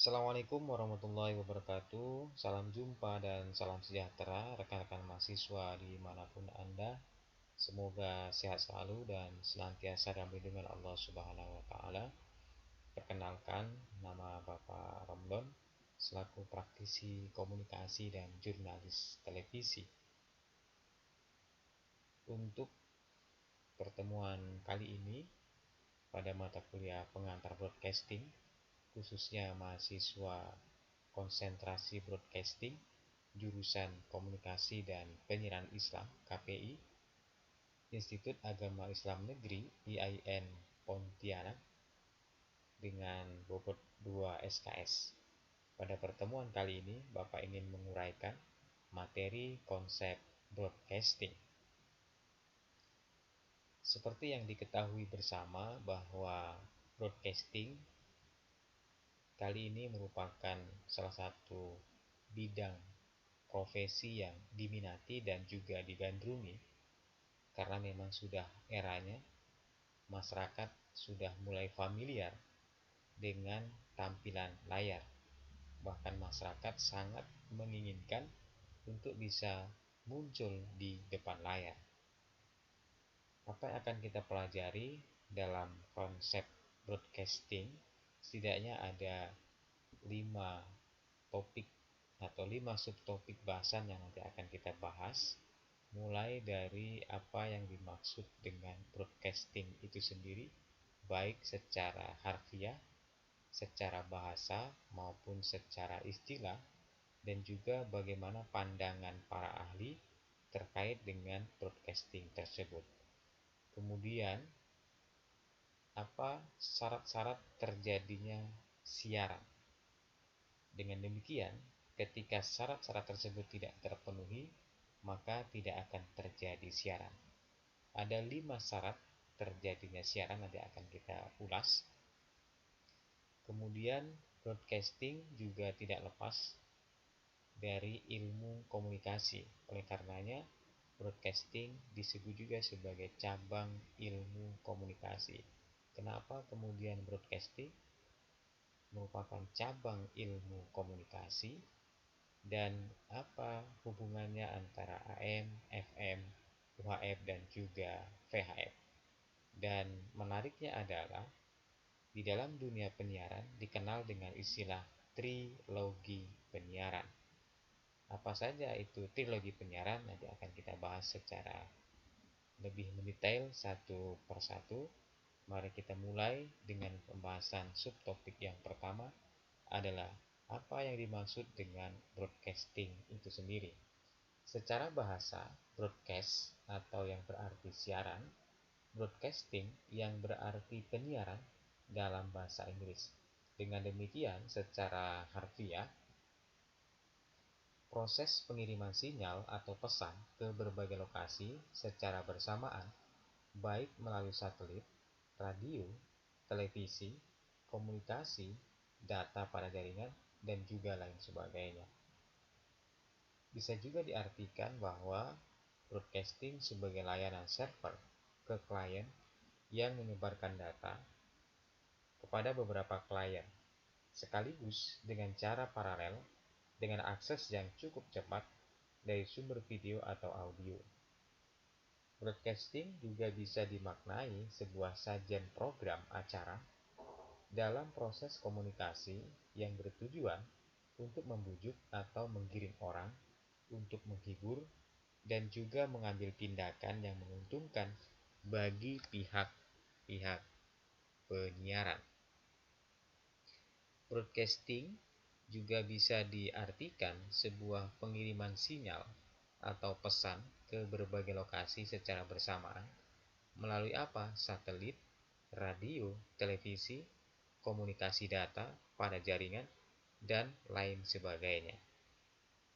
Assalamualaikum warahmatullahi wabarakatuh. Salam jumpa dan salam sejahtera rekan-rekan mahasiswa dimanapun Anda. Semoga sehat selalu dan senantiasa dalam lindungan Allah Subhanahu wa Ta'ala. Perkenalkan, nama Bapak Romlon selaku praktisi komunikasi dan jurnalis televisi. Untuk pertemuan kali ini pada mata kuliah pengantar broadcasting, khususnya mahasiswa konsentrasi broadcasting, jurusan komunikasi dan penyiaran Islam KPI, Institut Agama Islam Negeri IAIN Pontianak dengan bobot 2 SKS. Pada pertemuan kali ini, Bapak ingin menguraikan materi konsep broadcasting. Seperti yang diketahui bersama bahwa broadcasting kali ini merupakan salah satu bidang profesi yang diminati dan juga digandrungi karena memang sudah eranya masyarakat sudah mulai familiar dengan tampilan layar. Bahkan masyarakat sangat menginginkan untuk bisa muncul di depan layar. Apa yang akan kita pelajari dalam konsep broadcasting? Setidaknya ada 5 topik atau 5 subtopik bahasan yang nanti akan kita bahas, mulai dari apa yang dimaksud dengan broadcasting itu sendiri, baik secara harfiah, secara bahasa maupun secara istilah, dan juga bagaimana pandangan para ahli terkait dengan broadcasting tersebut. Kemudian, apa syarat-syarat terjadinya siaran. Dengan demikian, ketika syarat-syarat tersebut tidak terpenuhi, maka tidak akan terjadi siaran. Ada 5 syarat terjadinya siaran, nanti akan kita ulas. Kemudian, broadcasting juga tidak lepas dari ilmu komunikasi. Oleh karenanya, broadcasting disebut juga sebagai cabang ilmu komunikasi. Kenapa kemudian broadcasting merupakan cabang ilmu komunikasi, dan apa hubungannya antara AM, FM, UHF, dan juga VHF. Dan menariknya adalah di dalam dunia penyiaran dikenal dengan istilah trilogi penyiaran. Apa saja itu trilogi penyiaran, nanti akan kita bahas secara lebih mendetail satu persatu. Mari kita mulai dengan pembahasan subtopik yang pertama adalah apa yang dimaksud dengan broadcasting itu sendiri. Secara bahasa, broadcast atau yang berarti siaran, broadcasting yang berarti penyiaran dalam bahasa Inggris. Dengan demikian, secara harfiah, proses pengiriman sinyal atau pesan ke berbagai lokasi secara bersamaan, baik melalui satelit, radio, televisi, komunikasi, data pada jaringan, dan juga lain sebagainya. Bisa juga diartikan bahwa broadcasting sebagai layanan server ke klien yang menyebarkan data kepada beberapa klien, sekaligus dengan cara paralel dengan akses yang cukup cepat dari sumber video atau audio. Broadcasting juga bisa dimaknai sebuah sajian program acara dalam proses komunikasi yang bertujuan untuk membujuk atau menggiring orang untuk menghibur dan juga mengambil tindakan yang menguntungkan bagi pihak-pihak penyiaran. Broadcasting juga bisa diartikan sebuah pengiriman sinyal atau pesan ke berbagai lokasi secara bersamaan melalui apa? Satelit, radio, televisi, komunikasi data pada jaringan, dan lain sebagainya.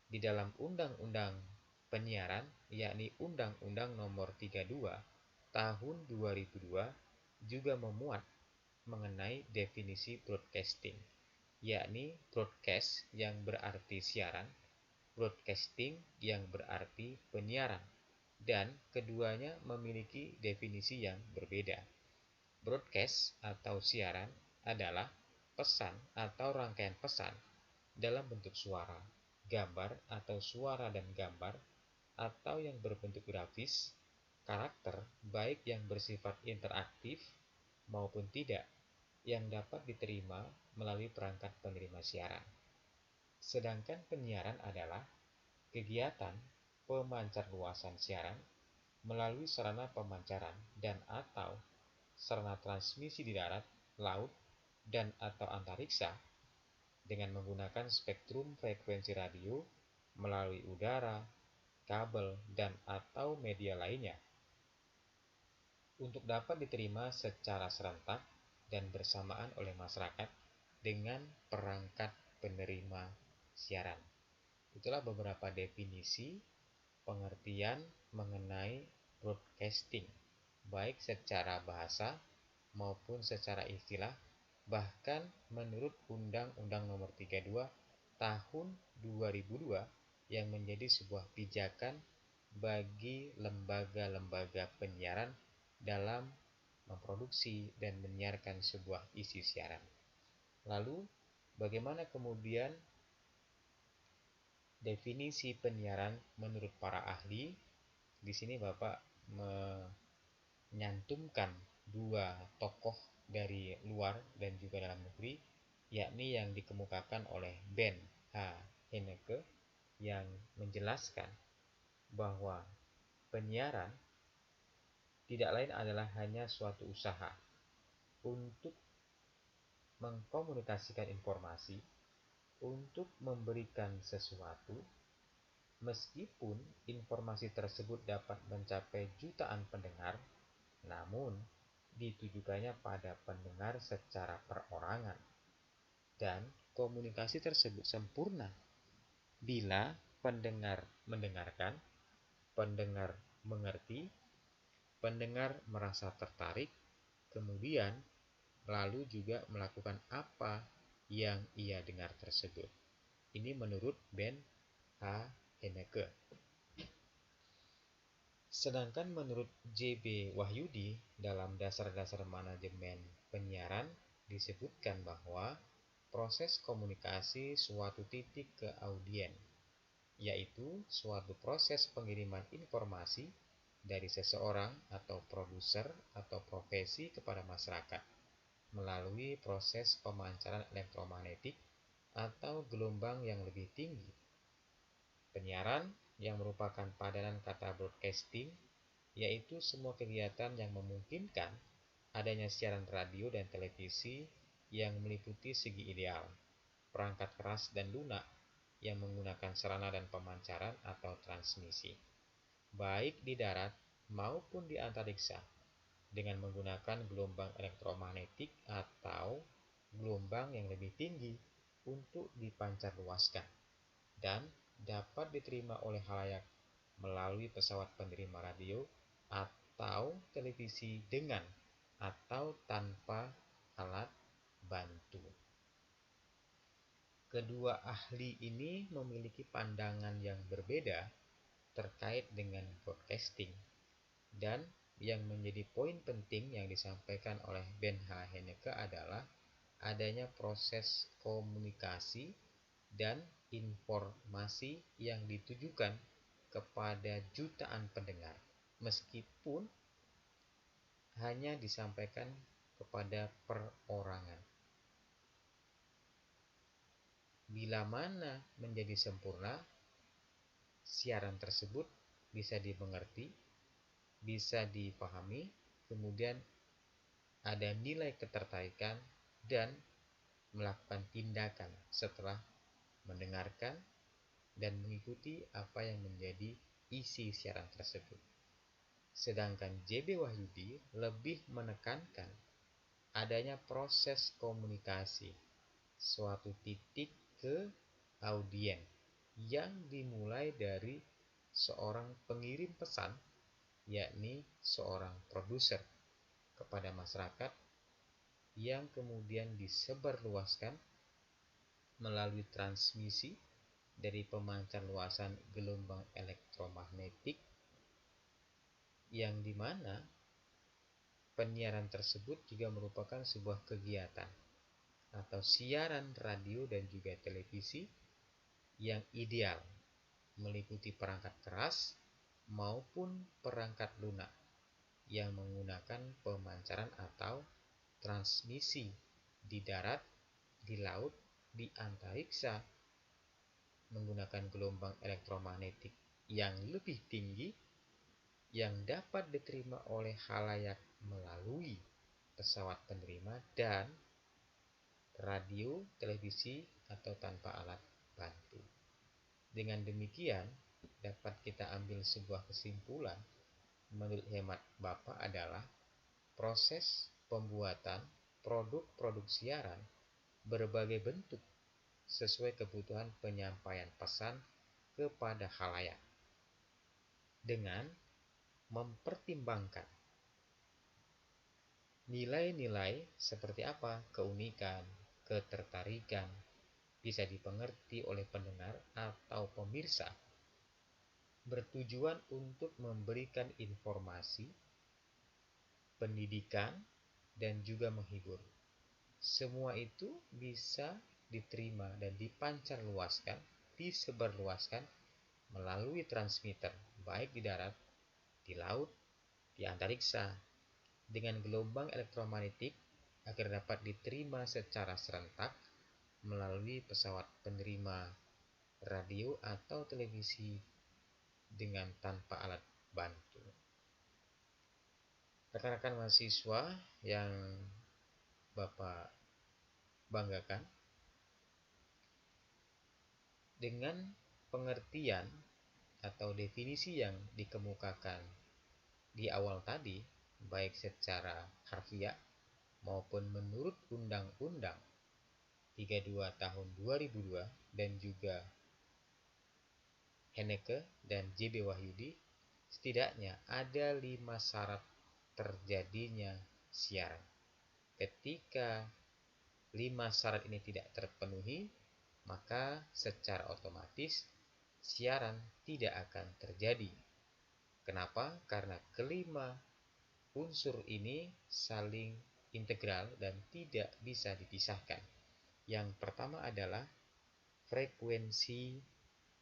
Di dalam Undang-Undang Penyiaran, yakni Undang-Undang Nomor 32 Tahun 2002 juga memuat mengenai definisi broadcasting, yakni broadcast yang berarti siaran, broadcasting yang berarti penyiaran, dan keduanya memiliki definisi yang berbeda. Broadcast atau siaran adalah pesan atau rangkaian pesan dalam bentuk suara, gambar atau suara dan gambar, atau yang berbentuk grafis, karakter baik yang bersifat interaktif maupun tidak yang dapat diterima melalui perangkat penerima siaran. Sedangkan penyiaran adalah kegiatan pemancarluasan siaran melalui sarana pemancaran dan atau sarana transmisi di darat, laut, dan atau antariksa dengan menggunakan spektrum frekuensi radio melalui udara, kabel, dan atau media lainnya untuk dapat diterima secara serentak dan bersamaan oleh masyarakat dengan perangkat penerima siaran. Itulah beberapa definisi pengertian mengenai broadcasting, baik secara bahasa maupun secara istilah, bahkan menurut Undang-Undang Nomor 32 Tahun 2002 yang menjadi sebuah pijakan bagi lembaga-lembaga penyiaran dalam memproduksi dan menyiarkan sebuah isi siaran. Lalu, bagaimana kemudian definisi penyiaran menurut para ahli? Di sini Bapak menyantumkan dua tokoh dari luar dan juga dalam negeri, yakni yang dikemukakan oleh Ben H. Heneke yang menjelaskan bahwa penyiaran tidak lain adalah hanya suatu usaha untuk mengkomunikasikan informasi, untuk memberikan sesuatu, meskipun informasi tersebut dapat mencapai jutaan pendengar, namun ditujukannya pada pendengar secara perorangan. Dan komunikasi tersebut sempurna bila pendengar mendengarkan, pendengar mengerti, pendengar merasa tertarik, kemudian lalu juga melakukan apa yang ia dengar tersebut. Ini menurut Ben H. Heneke. Sedangkan menurut J.B. Wahyudi dalam dasar-dasar manajemen penyiaran disebutkan bahwa proses komunikasi suatu titik ke audien, yaitu suatu proses pengiriman informasi dari seseorang atau produser atau profesi kepada masyarakat melalui proses pemancaran elektromagnetik atau gelombang yang lebih tinggi. Penyiaran yang merupakan padanan kata broadcasting, yaitu semua kegiatan yang memungkinkan adanya siaran radio dan televisi yang meliputi segi ideal, perangkat keras dan lunak yang menggunakan sarana dan pemancaran atau transmisi, baik di darat maupun di antariksa, dengan menggunakan gelombang elektromagnetik atau gelombang yang lebih tinggi untuk dipancarluaskan dan dapat diterima oleh khalayak melalui pesawat penerima radio atau televisi dengan atau tanpa alat bantu. Kedua ahli ini memiliki pandangan yang berbeda terkait dengan broadcasting, dan yang menjadi poin penting yang disampaikan oleh Ben H. Heneke adalah adanya proses komunikasi dan informasi yang ditujukan kepada jutaan pendengar, meskipun hanya disampaikan kepada perorangan. Bila mana menjadi sempurna, siaran tersebut bisa dimengerti, bisa dipahami, kemudian ada nilai ketertarikan dan melakukan tindakan setelah mendengarkan dan mengikuti apa yang menjadi isi siaran tersebut. Sedangkan J.B. Wahyudi lebih menekankan adanya proses komunikasi suatu titik ke audien yang dimulai dari seorang pengirim pesan, yakni seorang produser, kepada masyarakat yang kemudian disebarluaskan melalui transmisi dari pemancarluasan gelombang elektromagnetik, yang dimana penyiaran tersebut juga merupakan sebuah kegiatan atau siaran radio dan juga televisi yang ideal meliputi perangkat keras maupun perangkat lunak yang menggunakan pemancaran atau transmisi di darat, di laut, di antariksa menggunakan gelombang elektromagnetik yang lebih tinggi yang dapat diterima oleh khalayak melalui pesawat penerima dan radio, televisi, atau tanpa alat bantu. Dengan demikian, dapat kita ambil sebuah kesimpulan menurut hemat Bapak adalah proses pembuatan produk-produk siaran berbagai bentuk sesuai kebutuhan penyampaian pesan kepada khalayak dengan mempertimbangkan nilai-nilai seperti apa keunikan, ketertarikan bisa dipengerti oleh pendengar atau pemirsa, bertujuan untuk memberikan informasi, pendidikan, dan juga menghibur. Semua itu bisa diterima dan dipancarluaskan, disebarluaskan melalui transmitter, baik di darat, di laut, di antariksa, dengan gelombang elektromagnetik agar dapat diterima secara serentak melalui pesawat penerima radio atau televisi dengan tanpa alat bantu. Rekan-rekan mahasiswa yang Bapak banggakan, dengan pengertian atau definisi yang dikemukakan di awal tadi, baik secara harfiah maupun menurut Undang-Undang 32 tahun 2002 dan juga Henneke dan JB Wahyudi, setidaknya ada 5 syarat terjadinya siaran. Ketika 5 syarat ini tidak terpenuhi, maka secara otomatis siaran tidak akan terjadi. Kenapa? Karena kelima unsur ini saling integral dan tidak bisa dipisahkan. Yang pertama adalah frekuensi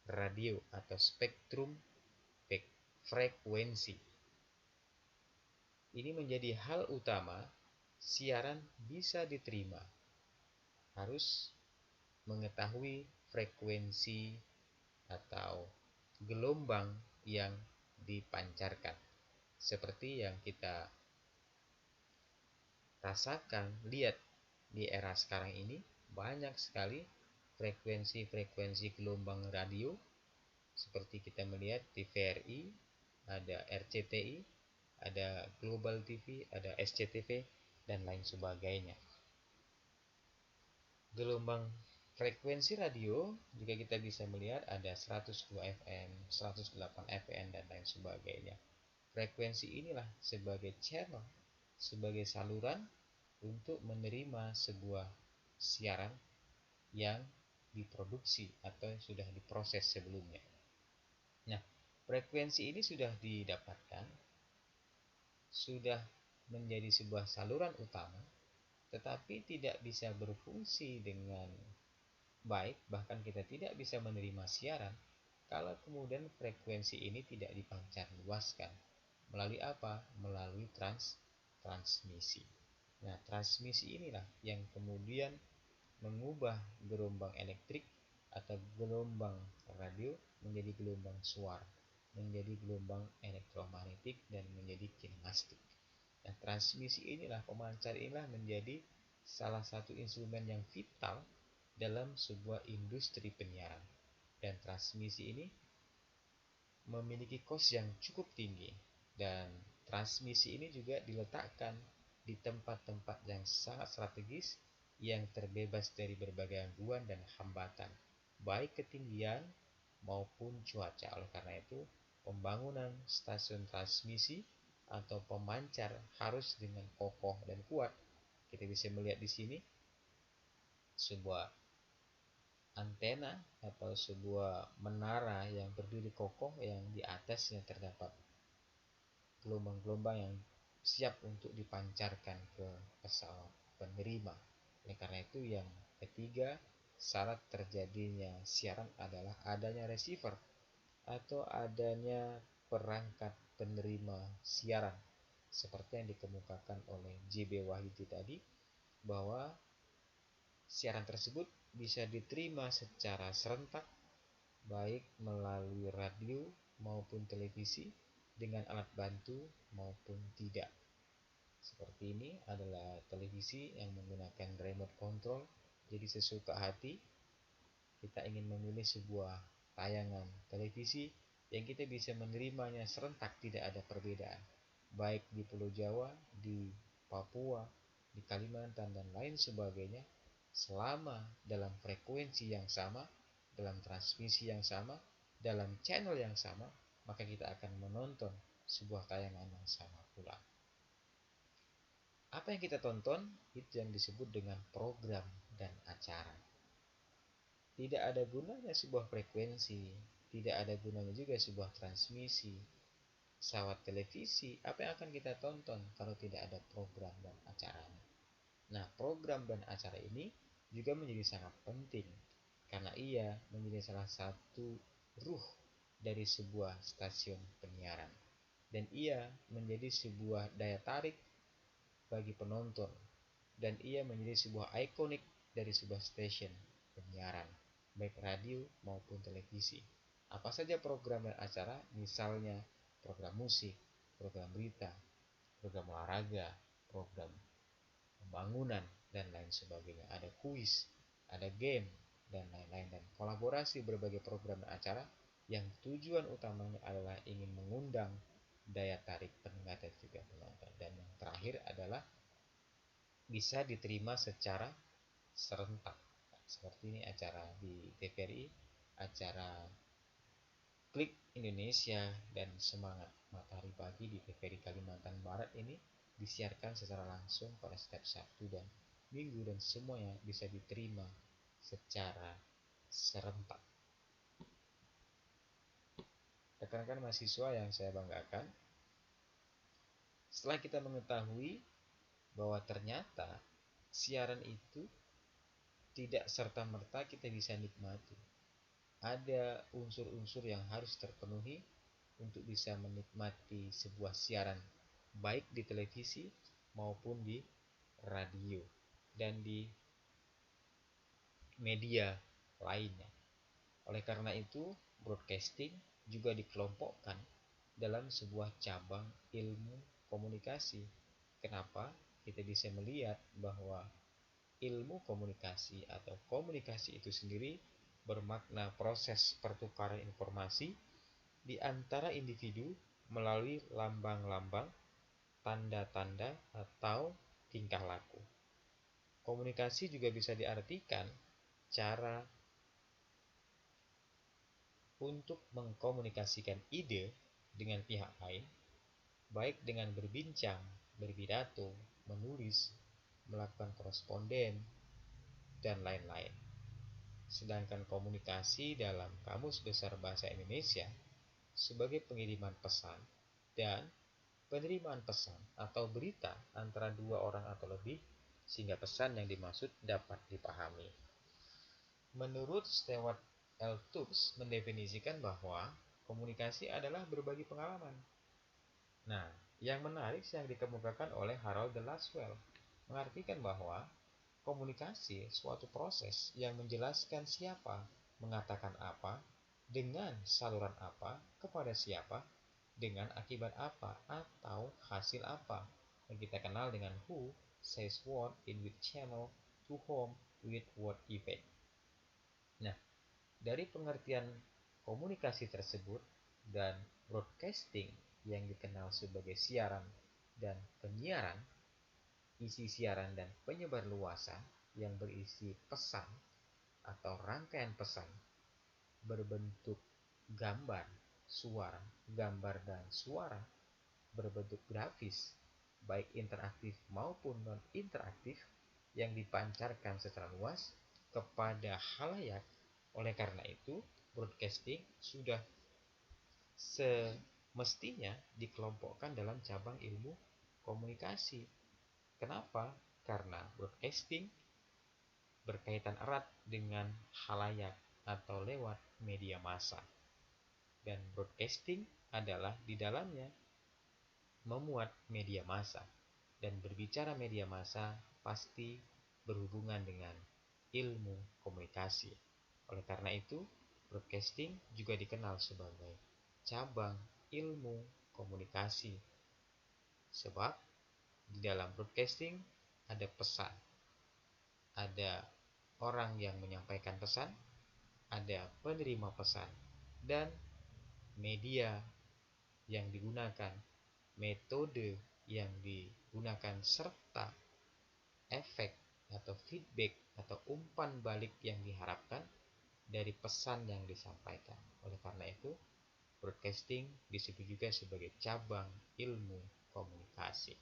radio atau spektrum frekuensi. Ini menjadi hal utama siaran bisa diterima. Harus mengetahui frekuensi atau gelombang yang dipancarkan. Seperti yang kita rasakan, lihat di era sekarang ini, banyak sekali frekuensi-frekuensi gelombang radio, seperti kita melihat TVRI, ada RCTI, ada Global TV, ada SCTV, dan lain sebagainya. Gelombang frekuensi radio juga kita bisa melihat ada 102 FM, 108 FM, dan lain sebagainya. Frekuensi inilah sebagai channel, sebagai saluran untuk menerima sebuah siaran yang diproduksi atau sudah diproses sebelumnya. Nah, frekuensi ini sudah didapatkan, sudah menjadi sebuah saluran utama, tetapi tidak bisa berfungsi dengan baik, bahkan kita tidak bisa menerima siaran kalau kemudian frekuensi ini tidak dipancarluaskan. Melalui apa? Melalui transmisi. Nah, transmisi inilah yang kemudian mengubah gelombang elektrik atau gelombang radio menjadi gelombang suara, menjadi gelombang elektromagnetik, dan menjadi kinemastik. Nah, transmisi inilah, pemancar inilah menjadi salah satu instrumen yang vital dalam sebuah industri penyiaran. Dan transmisi ini memiliki kos yang cukup tinggi, dan transmisi ini juga diletakkan di tempat-tempat yang sangat strategis yang terbebas dari berbagai gangguan dan hambatan, baik ketinggian maupun cuaca. Oleh karena itu, pembangunan stasiun transmisi atau pemancar harus dengan kokoh dan kuat. Kita bisa melihat di sini sebuah antena atau sebuah menara yang berdiri kokoh yang di atasnya terdapat gelombang-gelombang yang siap untuk dipancarkan ke pesawat penerima Oleh karena itu, yang ketiga, syarat terjadinya siaran adalah adanya receiver atau adanya perangkat penerima siaran, seperti yang dikemukakan oleh JB Wahyudi tadi, bahwa siaran tersebut bisa diterima secara serentak baik melalui radio maupun televisi dengan alat bantu maupun tidak. Seperti ini adalah televisi yang menggunakan remote control, jadi sesuka hati kita ingin memilih sebuah tayangan televisi yang kita bisa menerimanya serentak, tidak ada perbedaan, baik di Pulau Jawa, di Papua, di Kalimantan, dan lain sebagainya, selama dalam frekuensi yang sama, dalam transmisi yang sama, dalam channel yang sama, maka kita akan menonton sebuah tayangan yang sama pula. Apa yang kita tonton itu yang disebut dengan program dan acara. Tidak ada gunanya sebuah frekuensi, tidak ada gunanya juga sebuah transmisi, pesawat televisi, apa yang akan kita tonton kalau tidak ada program dan acaranya. Nah, program dan acara ini juga menjadi sangat penting karena ia menjadi salah satu ruh dari sebuah stasiun penyiaran, dan ia menjadi sebuah daya tarik bagi penonton, dan ia menjadi sebuah ikonik dari sebuah stasiun penyiaran, baik radio maupun televisi. Apa saja program dan acara, misalnya program musik, program berita, program olahraga, program pembangunan, dan lain sebagainya. Ada kuis, ada game, dan lain-lain, dan kolaborasi berbagai program dan acara yang tujuan utamanya adalah ingin mengundang daya tarik pendengar dan juga penonton. Dan yang terakhir adalah bisa diterima secara serentak. Seperti ini acara di TVRI, acara Klik Indonesia dan Semangat Matahari Pagi di TVRI Kalimantan Barat ini disiarkan secara langsung pada setiap Sabtu dan Minggu, dan semuanya bisa diterima secara serentak. Rekan-rekan mahasiswa yang saya banggakan, setelah kita mengetahui bahwa ternyata siaran itu tidak serta-merta kita bisa nikmati, ada unsur-unsur yang harus terpenuhi untuk bisa menikmati sebuah siaran, baik di televisi maupun di radio dan di media lainnya. Oleh karena itu, broadcasting juga dikelompokkan dalam sebuah cabang ilmu komunikasi. Kenapa? Kita bisa melihat bahwa ilmu komunikasi atau komunikasi itu sendiri bermakna proses pertukaran informasi di antara individu melalui lambang-lambang, tanda-tanda, atau tingkah laku. Komunikasi juga bisa diartikan cara untuk mengkomunikasikan ide dengan pihak lain, baik dengan berbincang, berpidato, menulis, melakukan koresponden, dan lain-lain. Sedangkan komunikasi dalam Kamus Besar Bahasa Indonesia sebagai pengiriman pesan dan penerimaan pesan atau berita antara dua orang atau lebih, sehingga pesan yang dimaksud dapat dipahami. Menurut Stewart L. Tubbs mendefinisikan bahwa komunikasi adalah berbagi pengalaman. Nah, yang menarik yang dikemukakan oleh Harold de Laswell mengartikan bahwa komunikasi suatu proses yang menjelaskan siapa mengatakan apa, dengan saluran apa, kepada siapa, dengan akibat apa, atau hasil apa, yang kita kenal dengan who says what, in which channel, to whom, with what effect. Nah, dari pengertian komunikasi tersebut dan broadcasting yang dikenal sebagai siaran dan penyiaran, isi siaran dan penyebar luasan yang berisi pesan atau rangkaian pesan berbentuk gambar, suara, gambar dan suara berbentuk grafis, baik interaktif maupun non-interaktif, yang dipancarkan secara luas kepada khalayak. Oleh karena itu, broadcasting sudah semestinya dikelompokkan dalam cabang ilmu komunikasi. Kenapa? Karena broadcasting berkaitan erat dengan khalayak atau lewat media massa. Dan broadcasting adalah di dalamnya memuat media massa. Dan berbicara media massa pasti berhubungan dengan ilmu komunikasi. Oleh karena itu, broadcasting juga dikenal sebagai cabang ilmu komunikasi. Sebab di dalam broadcasting ada pesan, ada orang yang menyampaikan pesan, ada penerima pesan, dan media yang digunakan, metode yang digunakan, serta efek atau feedback atau umpan balik yang diharapkan dari pesan yang disampaikan. Oleh karena itu, broadcasting disebut juga sebagai cabang ilmu komunikasi.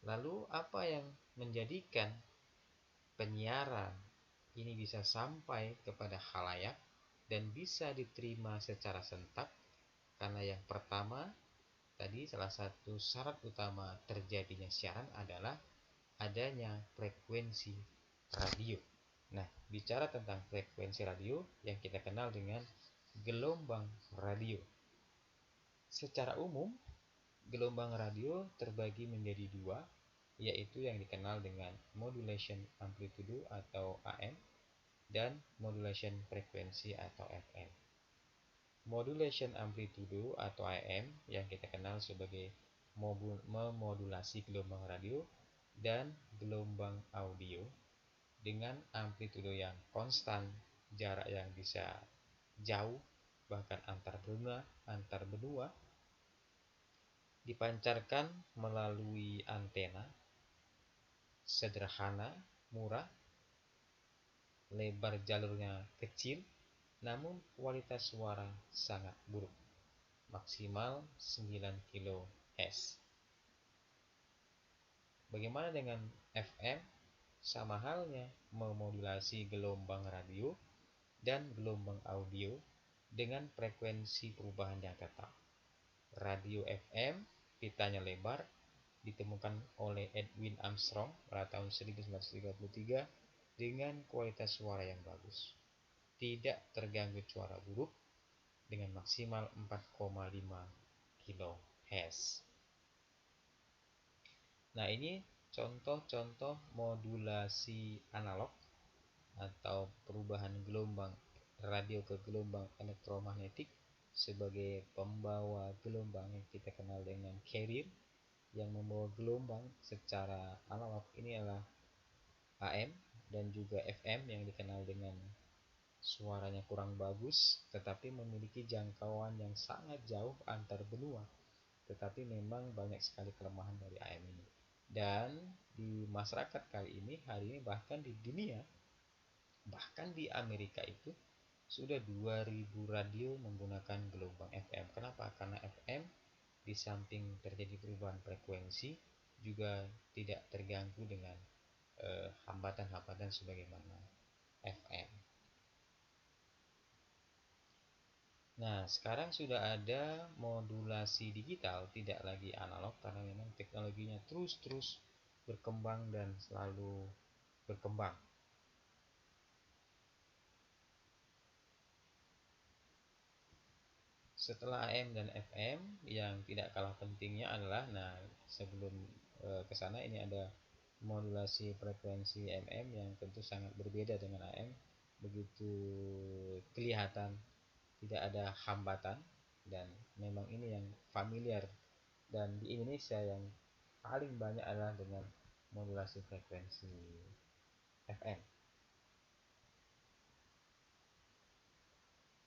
Lalu apa yang menjadikan penyiaran ini bisa sampai kepada khalayak dan bisa diterima secara sentak? Karena yang pertama, tadi salah satu syarat utama terjadinya siaran adalah adanya frekuensi radio. Nah, bicara tentang frekuensi radio yang kita kenal dengan gelombang radio. Secara umum, gelombang radio terbagi menjadi dua, yaitu yang dikenal dengan modulation amplitude atau AM dan modulation frekuensi atau FM. Modulation amplitude atau AM yang kita kenal sebagai memodulasi gelombang radio dan gelombang audio dengan amplitude yang konstan, jarak yang bisa jauh, bahkan antar benua, dipancarkan melalui antena sederhana, murah, lebar jalurnya kecil, namun kualitas suara sangat buruk, maksimal 9 kHz. Bagaimana dengan FM? Sama halnya memodulasi gelombang radio dan gelombang audio dengan frekuensi perubahan yang tetap. Radio FM pitanya lebar ditemukan oleh Edwin Armstrong pada tahun 1933 dengan kualitas suara yang bagus, tidak terganggu suara buruk, dengan maksimal 4,5 kHz. Nah, ini contoh-contoh modulasi analog atau perubahan gelombang radio ke gelombang elektromagnetik sebagai pembawa gelombang yang kita kenal dengan carrier yang membawa gelombang secara analog. Ini adalah AM dan juga FM yang dikenal dengan suaranya kurang bagus tetapi memiliki jangkauan yang sangat jauh antar benua. Tetapi memang banyak sekali kelemahan dari AM ini. Dan di masyarakat kali ini, hari ini, bahkan di dunia, bahkan di Amerika itu sudah 2000 radio menggunakan gelombang FM. Kenapa? Karena FM di samping terjadi perubahan frekuensi juga tidak terganggu dengan hambatan-hambatan sebagaimana FM. Nah, sekarang sudah ada modulasi digital, tidak lagi analog, karena memang teknologinya terus berkembang dan selalu berkembang. Setelah AM dan FM, yang tidak kalah pentingnya adalah, nah sebelum ke sana, ini ada modulasi frekuensi MM yang tentu sangat berbeda dengan AM, begitu kelihatan tidak ada hambatan, dan memang ini yang familiar, dan di Indonesia yang paling banyak adalah dengan modulasi frekuensi FM.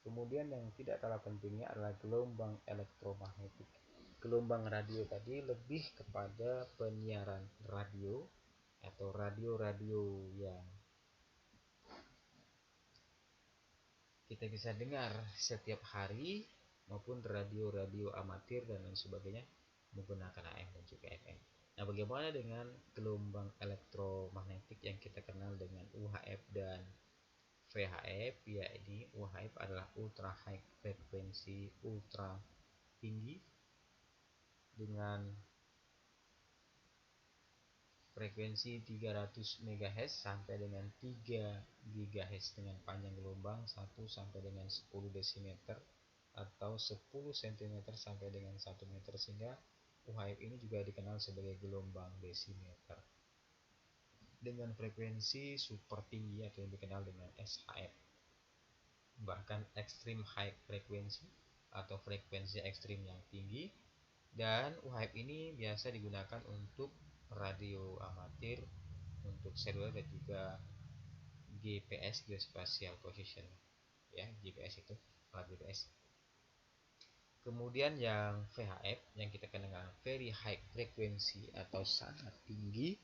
Kemudian yang tidak kalah pentingnya adalah gelombang elektromagnetik. Gelombang radio tadi lebih kepada penyiaran radio atau radio-radio yang kita bisa dengar setiap hari, maupun radio-radio amatir dan lain sebagainya menggunakan AM dan juga FM. Nah, bagaimana dengan gelombang elektromagnetik yang kita kenal dengan UHF dan VHF? Ya, ini UHF adalah ultra high frekuensi, ultra tinggi, dengan frekuensi 300 MHz sampai dengan 3 GHz dengan panjang gelombang 1 sampai dengan 10 desimeter atau 10 cm sampai dengan 1 meter, sehingga UHF ini juga dikenal sebagai gelombang desimeter. Dengan frekuensi super tinggi atau yang dikenal dengan SHF, bahkan extreme high frequency atau frekuensi ekstrim yang tinggi. Dan UHF ini biasa digunakan untuk radio amatir, untuk seluler, dan juga GPS, geospatial position, ya, GPS itu alat GPS. Kemudian yang VHF yang kita kenal dengan very high frequency atau sangat tinggi.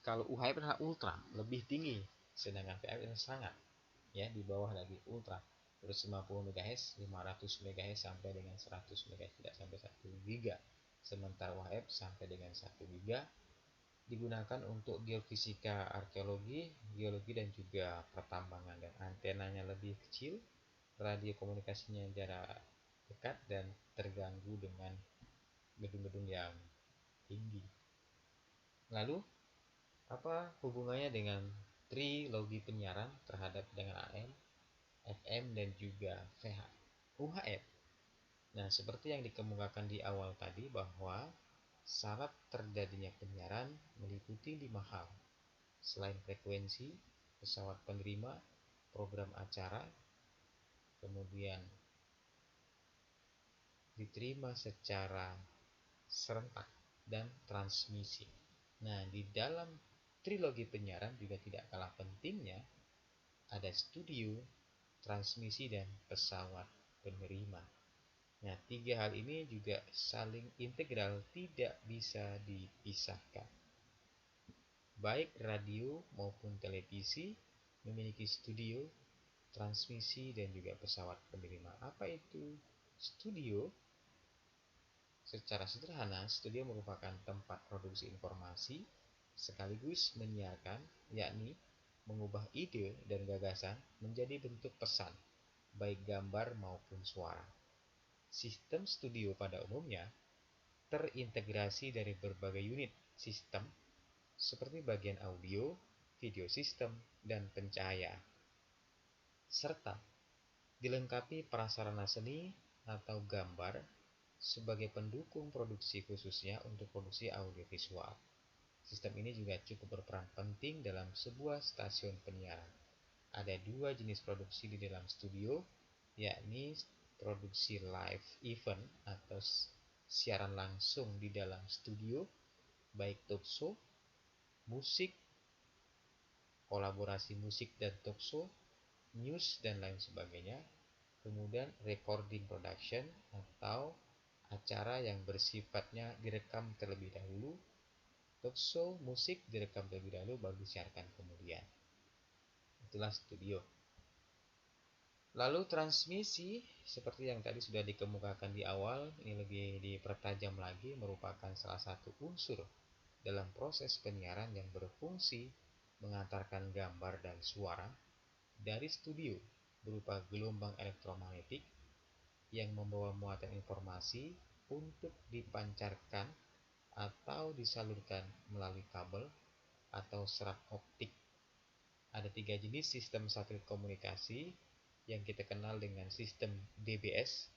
Kalau UHF adalah ultra, lebih tinggi, sedangkan VHF adalah sangat, ya, di bawah lagi, ultra. 150 MHz, 500 MHz sampai dengan 100 MHz, tidak sampai 1 giga. Sementara UHF sampai dengan 1 giga, digunakan untuk geofisika, arkeologi, geologi, dan juga pertambangan. Dan antenanya lebih kecil, radio komunikasinya jarak dekat, dan terganggu dengan gedung-gedung yang tinggi. Lalu, apa hubungannya dengan trilogi penyiaran terhadap dengan AM, FM, dan juga UHF? Nah, seperti yang dikemukakan di awal tadi, bahwa syarat terjadinya penyiaran meliputi 5 hal. Selain frekuensi, pesawat penerima, program acara, kemudian diterima secara serentak, dan transmisi. Nah, di dalam trilogi penyiaran juga tidak kalah pentingnya ada studio, transmisi, dan pesawat penerima. Nah, 3 hal ini juga saling integral, tidak bisa dipisahkan. Baik radio maupun televisi memiliki studio, transmisi, dan juga pesawat penerima. Apa itu studio? Secara sederhana, studio merupakan tempat produksi informasi sekaligus menyiarkan, yakni mengubah ide dan gagasan menjadi bentuk pesan, baik gambar maupun suara. Sistem studio pada umumnya terintegrasi dari berbagai unit sistem seperti bagian audio, video sistem, dan pencahayaan, serta dilengkapi prasarana seni atau gambar sebagai pendukung produksi, khususnya untuk produksi audiovisual. Sistem ini juga cukup berperan penting dalam sebuah stasiun penyiaran. Ada 2 jenis produksi di dalam studio, yakni produksi live event atau siaran langsung di dalam studio, baik talk show, musik, kolaborasi musik dan talk show, news, dan lain sebagainya. Kemudian recording production atau acara yang bersifatnya direkam terlebih dahulu, talk show, musik direkam terlebih dahulu baru disiarkan kemudian. Itulah studio. Lalu transmisi, seperti yang tadi sudah dikemukakan di awal, ini lebih dipertajam lagi, merupakan salah satu unsur dalam proses penyiaran yang berfungsi mengantarkan gambar dan suara dari studio berupa gelombang elektromagnetik yang membawa muatan informasi untuk dipancarkan atau disalurkan melalui kabel atau serat optik. Ada 3 jenis sistem satelit komunikasi yang kita kenal dengan sistem DBS,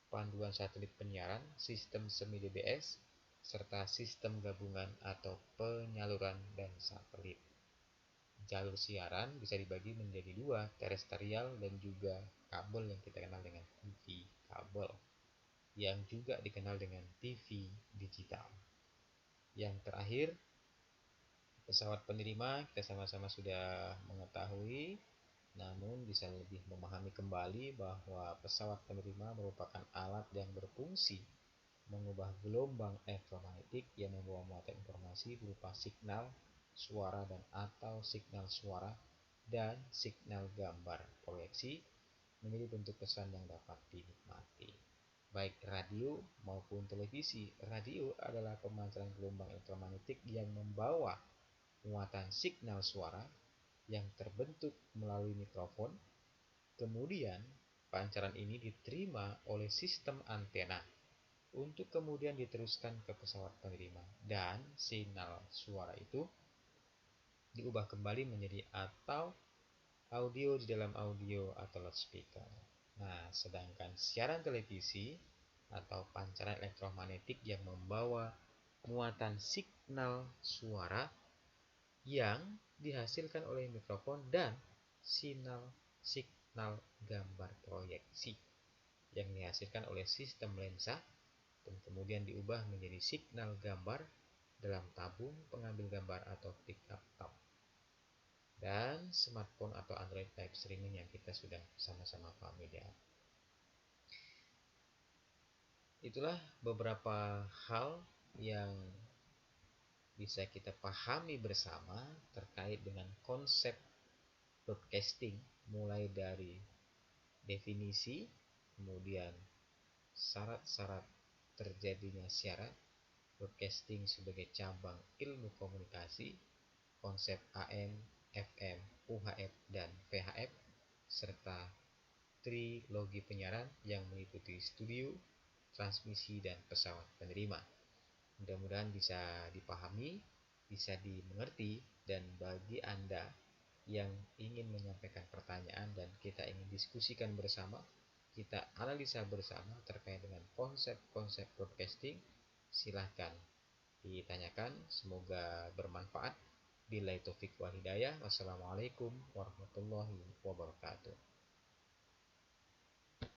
panduan satelit penyiaran, sistem semi DBS, serta sistem gabungan atau penyaluran dan satelit. Jalur siaran bisa dibagi menjadi 2, terestrial dan juga kabel yang kita kenal dengan TV kabel, yang juga dikenal dengan TV digital. Yang terakhir, pesawat penerima, kita sama-sama sudah mengetahui, namun bisa lebih memahami kembali bahwa pesawat penerima merupakan alat yang berfungsi mengubah gelombang elektromagnetik yang membawa muatan informasi berupa signal, suara, dan atau signal suara dan signal gambar proyeksi menjadi bentuk pesan yang dapat dinikmati. Baik radio maupun televisi, radio adalah pemancaran gelombang elektromagnetik yang membawa muatan signal suara yang terbentuk melalui mikrofon. Kemudian, pancaran ini diterima oleh sistem antena untuk kemudian diteruskan ke pesawat penerima, dan sinyal suara itu diubah kembali menjadi atau audio di dalam audio atau loudspeaker. Nah, sedangkan siaran televisi atau pancaran elektromagnetik yang membawa muatan signal suara yang dihasilkan oleh mikrofon dan signal gambar proyeksi yang dihasilkan oleh sistem lensa dan kemudian diubah menjadi signal gambar dalam tabung pengambil gambar atau pick-up top dan smartphone atau Android type streaming yang kita sudah sama-sama familiar. Itulah beberapa hal yang bisa kita pahami bersama terkait dengan konsep broadcasting, mulai dari definisi, kemudian syarat-syarat terjadinya siaran, broadcasting sebagai cabang ilmu komunikasi, konsep AM, FM, UHF, dan VHF, serta trilogi penyiaran yang meliputi studio, transmisi, dan pesawat penerima. Mudah-mudahan bisa dipahami, bisa dimengerti, dan bagi Anda yang ingin menyampaikan pertanyaan dan kita ingin diskusikan bersama, kita analisa bersama terkait dengan konsep-konsep broadcasting, silahkan ditanyakan, semoga bermanfaat. Billahi taufik wal hidayah. Wassalamualaikum warahmatullahi wabarakatuh.